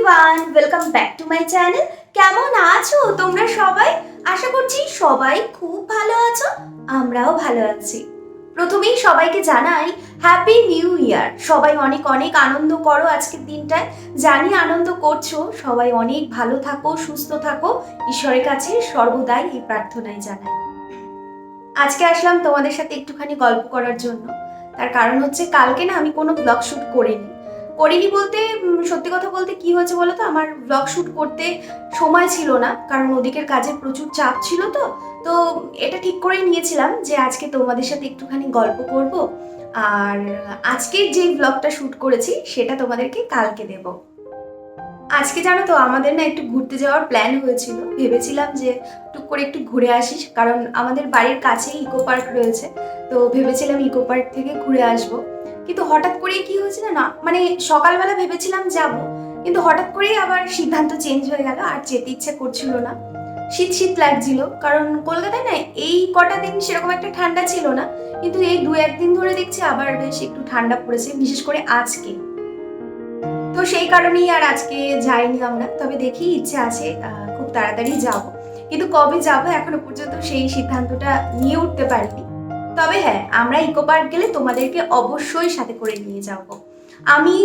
Everyone, welcome back to my channel. কেমন আছো তোমরা সবাই? আশা করছি সবাই খুব ভালো আছো, আমরাও ভালো আছি। প্রথমেই সবাইকে জানাই হ্যাপি নিউ ইয়ার। সবাই অনেক অনেক আনন্দ করো আজকের দিনটায়। জানি আনন্দ করছো, সবাই অনেক ভালো থাকো, সুস্থ থাকো, ঈশ্বরের কাছে সর্বদাই এই প্রার্থনাই জানাই। আজকে আসলাম তোমাদের সাথে একটুখানি গল্প করার জন্য। তার কারণ হচ্ছে কালকে না আমি কোনো ব্লগ শুট করিনি বলতে সত্যি কথা বলতে কি হয়েছে বলো তো, আমার ব্লগ শুট করতে সময় ছিল না, কারণ ওদিকের কাজের প্রচুর চাপ ছিল। তো এটা ঠিক করেই নিয়েছিলাম যে আজকে তোমাদের সাথে একটুখানি গল্প করব, আর আজকের যেই ব্লগটা শুট করেছি সেটা তোমাদেরকে কালকে দেব। আজকে জানো তো আমাদের না একটু ঘুরতে যাওয়ার প্ল্যান হয়েছিল, ভেবেছিলাম যে টুক করে একটু ঘুরে আসিস, কারণ আমাদের বাড়ির কাছেই ইকো পার্ক রয়েছে। তো ভেবেছিলাম ইকো পার্ক থেকে ঘুরে আসবো, কিন্তু হঠাৎ করেই কি হয়েছে না, মানে সকালবেলা ভেবেছিলাম যাব, কিন্তু হঠাৎ করেই আবার সিদ্ধান্ত চেঞ্জ হয়ে গেল, আর যেতে ইচ্ছে করছিল না। শীত শীত লাগছিল, কারণ কলকাতায় না এই কটা দিন সেরকম একটা ঠান্ডা ছিল না, কিন্তু এই দু একদিন ধরে দেখছি আবার বেশ একটু ঠান্ডা পড়েছে, বিশেষ করে আজকে। তো সেই কারণেই আর আজকে যাইনি আমরা, তবে দেখি ইচ্ছে আছে খুব তাড়াতাড়ি যাব, কিন্তু কবে যাব এখনো পর্যন্ত সেই সিদ্ধান্তটা নিয়ে উঠতে পারিনি। তবে হ্যাঁ, আমরা ইকো পার্ক গেলে তোমাদেরকে অবশ্যই সাথে করে নিয়ে যাব। আমি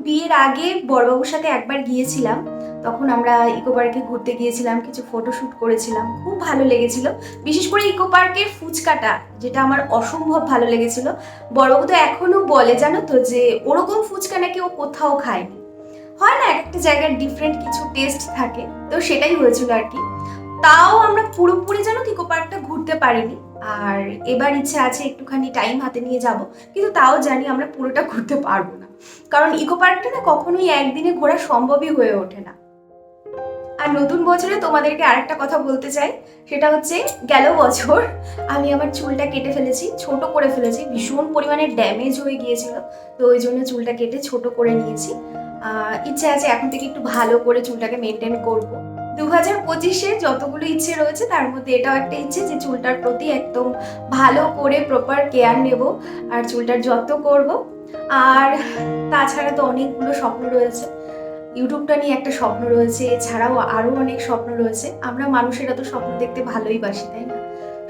বিয়ের আগে বড়বাবুর সাথে একবার গিয়েছিলাম, তখন আমরা ইকো পার্কে ঘুরতে গিয়েছিলাম, কিছু ফটো শুট করেছিলাম, খুব ভালো লেগেছিল। বিশেষ করে ইকো পার্কের ফুচকাটা, যেটা আমার অসম্ভব ভালো লেগেছিল। বড়বাবু তো এখনো বলে জানো তো যে ওরকম ফুচকা নাকি ও কোথাও খায়নি। হয় না, একটা জায়গার ডিফারেন্ট কিছু টেস্ট থাকে, তো সেটাই হয়েছিল আর কি। তাও আমরা পুরোপুরি জানো ইকো পার্কটা ঘুরতে পারিনি, আর এবার ইচ্ছে আছে একটুখানি টাইম হাতে নিয়ে যাব, কিন্তু তাও জানি আমরা পুরোটা ঘুরতে পারবো না, কারণ ইকো পার্কটা না কখনোই একদিনে ঘোরা সম্ভবই হয়ে ওঠে না। আর নতুন বছরে তোমাদেরকে আরেকটা কথা বলতে চাই, সেটা হচ্ছে গেল বছর আমি আমার চুলটা কেটে ফেলেছি, ছোট করে ফেলেছি, ভীষণ পরিমাণে ড্যামেজ হয়ে গিয়েছিল, তো ওই জন্য চুলটা কেটে ছোট করে নিয়েছি। ইচ্ছে আছে এখন থেকে একটু ভালো করে চুলটাকে মেনটেন করব। 2025-এ যতগুলো ইচ্ছে রয়েছে তার মধ্যে এটাও একটা ইচ্ছে যে চুলটার প্রতি একদম ভালো করে প্রপার কেয়ার নেব, আর চুলটার যত্ন করব। আর তাছাড়া তো অনেকগুলো স্বপ্ন রয়েছে, ইউটিউবটা নিয়ে একটা স্বপ্ন রয়েছে, এছাড়াও আরও অনেক স্বপ্ন রয়েছে। আমরা মানুষেরা তো স্বপ্ন দেখতে ভালোই বাসি, তাই না?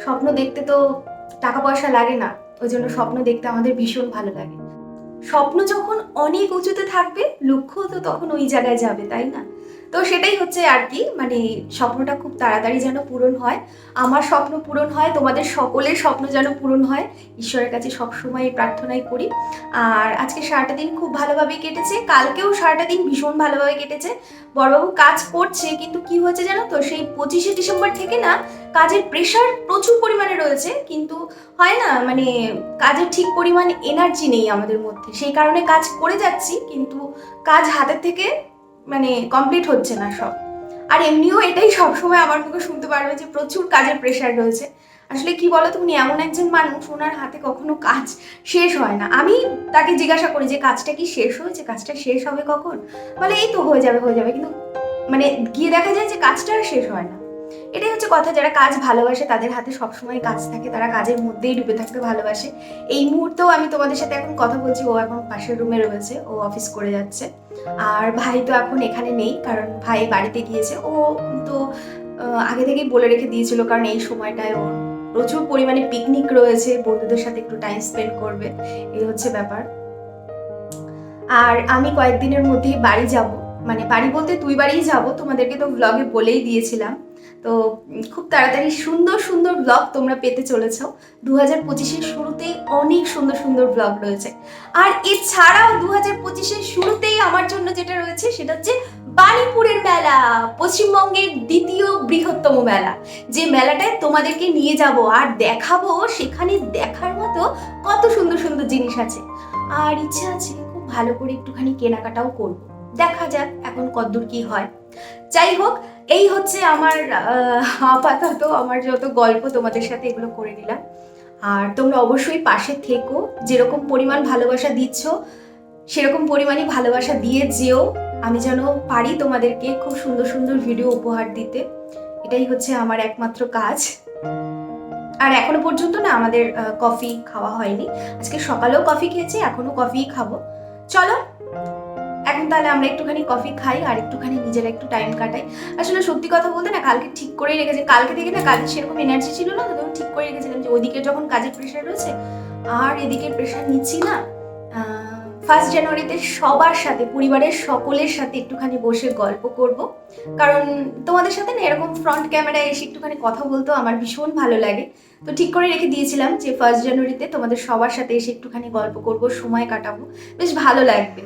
স্বপ্ন দেখতে তো টাকা পয়সা লাগে না, ওই জন্য স্বপ্ন দেখতে আমাদের ভীষণ ভালো লাগে। স্বপ্ন যখন অনেক উঁচুতে থাকবে, লক্ষ্য তো তখন ওই জায়গায় যাবে, তাই না? তো সেটাই হচ্ছে আর কি, মানে স্বপ্নটা খুব তাড়াতাড়ি যেন পূরণ হয়, আমার স্বপ্ন পূরণ হয়, তোমাদের সকলের স্বপ্ন যেন পূরণ হয়, ঈশ্বরের কাছে সবসময় এই প্রার্থনাই করি। আর আজকে সারাটা দিন খুব ভালোভাবে কেটেছে, কালকেও সারাটা দিন ভীষণ ভালোভাবে কেটেছে। বড়বাবু কাজ করছে, কিন্তু কি হয়েছে জানো তো, সেই 25শে ডিসেম্বর থেকে না কাজের প্রেশার প্রচুর পরিমাণে রয়েছে, কিন্তু হয় না, মানে কাজের ঠিক পরিমাণ এনার্জি নেই আমাদের মধ্যে, সেই কারণে কাজ করে যাচ্ছি, কিন্তু কাজ হাতের থেকে মানে কমপ্লিট হচ্ছে না সব। আর এমনিও এটাই সবসময় আমার মুখে শুনতে পারবে যে প্রচুর কাজের প্রেশার রয়েছে। আসলে কি বলো তো, উনি এমন একজন মানুষ, ওনার হাতে কখনো কাজ শেষ হয় না। আমি তাকে জিজ্ঞাসা করি যে কাজটা কি শেষ হয়েছে, কাজটা শেষ হবে কখন, বলে এই তো হয়ে যাবে, কিন্তু মানে গিয়ে দেখা যায় যে কাজটা আর শেষ হয় না। এটাই হচ্ছে কথা, যারা কাজ ভালোবাসে তাদের হাতে সবসময় কাজ থাকে, তারা কাজের মধ্যেই ডুবে থাকতে ভালোবাসে। এই মুহূর্তেও আমি তোমাদের সাথে এখন কথা বলছি, ও এখন পাশের রুমে রয়েছে, ও অফিস করে যাচ্ছে। আর ভাই তো এখন এখানে নেই, কারণ ভাই বাড়িতে গিয়েছে। ও তো আগে থেকেই বলে রেখে দিয়েছিল, কারণ এই সময়টায় ওর প্রচুর পরিমাণে পিকনিক রয়েছে, বন্ধুদের সাথে একটু টাইম স্পেন্ড করবে, এই হচ্ছে ব্যাপার। আর আমি কয়েকদিনের মধ্যেই বাড়ি যাব, মানে বাড়ি বলতে দুই বাড়িই যাব, তোমাদেরকে তো ব্লগে বলেই দিয়েছিলাম। তো খুব তাড়াতাড়ি সুন্দর সুন্দর ব্লগ তোমরা পেতে চলেছ। 2025-এর শুরুতেই অনেক সুন্দর সুন্দর ব্লগ রয়েছে। আর এছাড়াও 2025-এর শুরুতেই আমার জন্য যেটা রয়েছে সেটা হচ্ছে বাণীপুরের মেলা, পশ্চিমবঙ্গের দ্বিতীয় বৃহত্তম মেলা, যে মেলাটায় তোমাদেরকে নিয়ে যাব আর দেখাবো সেখানে দেখার মতো কত সুন্দর সুন্দর জিনিস আছে। আর ইচ্ছা আছে খুব ভালো করে একটুখানি কেনাকাটাও করব, দেখা যাক এখন কতদূর কি হয়। যাই হোক, এই হচ্ছে আমার আপাতত আমার যত গল্প তোমাদের সাথে এগুলো করে নিলাম। আর তোমরা অবশ্যই পাশে থেকো, যেরকম পরিমাণ ভালোবাসা দিচ্ছ সেরকম পরিমাণই ভালোবাসা দিয়ে যেও, আমি যেন পারি তোমাদেরকে খুব সুন্দর সুন্দর ভিডিও উপহার দিতে। এটাই হচ্ছে আমার একমাত্র কাজ। আর এখনো পর্যন্ত না আমাদের কফি খাওয়া হয়নি, আজকে সকালেও কফি খেয়েছি, এখনো কফিই খাবো। চলো এখন তাহলে আমরা একটুখানি কফি খাই আর একটুখানি নিজেরা একটু টাইম কাটাই। আসলে সত্যি কথা বলতে না, কালকে ঠিক করেই রেখেছি, কালকে থেকে না কাজে সেরকম এনার্জি ছিল না, তো তখন ঠিক করে রেখেছিলাম যে ওদিকে যখন কাজের প্রেশার রয়েছে আর এদিকে প্রেশার নিচ্ছি না, 1 জানুয়ারিতে সবার সাথে, পরিবারের সকলের সাথে একটুখানি বসে গল্প করব। কারণ তোমাদের সাথে না এরকম ফ্রন্ট ক্যামেরায় এসে একটুখানি কথা বলতেও আমার ভীষণ ভালো লাগে। তো ঠিক করে রেখে দিয়েছিলাম যে 1 জানুয়ারিতে তোমাদের সবার সাথে এসে একটুখানি গল্প করব, সময় কাটাবো, বেশ ভালো লাগবে।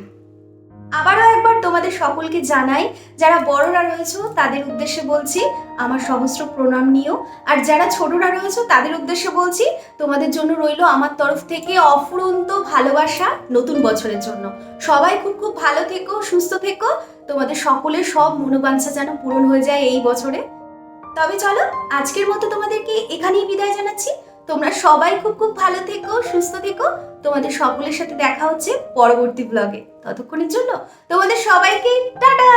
আবারও একবার তোমাদের সকলকে জানাই, যারা বড়রা রয়েছো তাদের উদ্দেশ্যে বলছি আমার সহস্র প্রণাম নিও, আর যারা ছোটরা রয়েছো তাদের উদ্দেশ্যে বলছি তোমাদের জন্য রইলো আমার তরফ থেকে অফুরন্ত ভালোবাসা নতুন বছরের জন্য। সবাই খুব খুব ভালো থেকো, সুস্থ থেকো, তোমাদের সকলের সব মনোবাঞ্ছা যেন পূরণ হয়ে যায় এই বছরে। তবে চলো আজকের মতো তোমাদেরকে এখানেই বিদায় জানাচ্ছি। তোমরা সবাই খুব খুব ভালো থেকো, সুস্থ থেকো। তোমাদের সকলের সাথে দেখা হচ্ছে পরবর্তী ব্লগে। ততক্ষণের জন্য তোমাদের সবাইকে টাটা।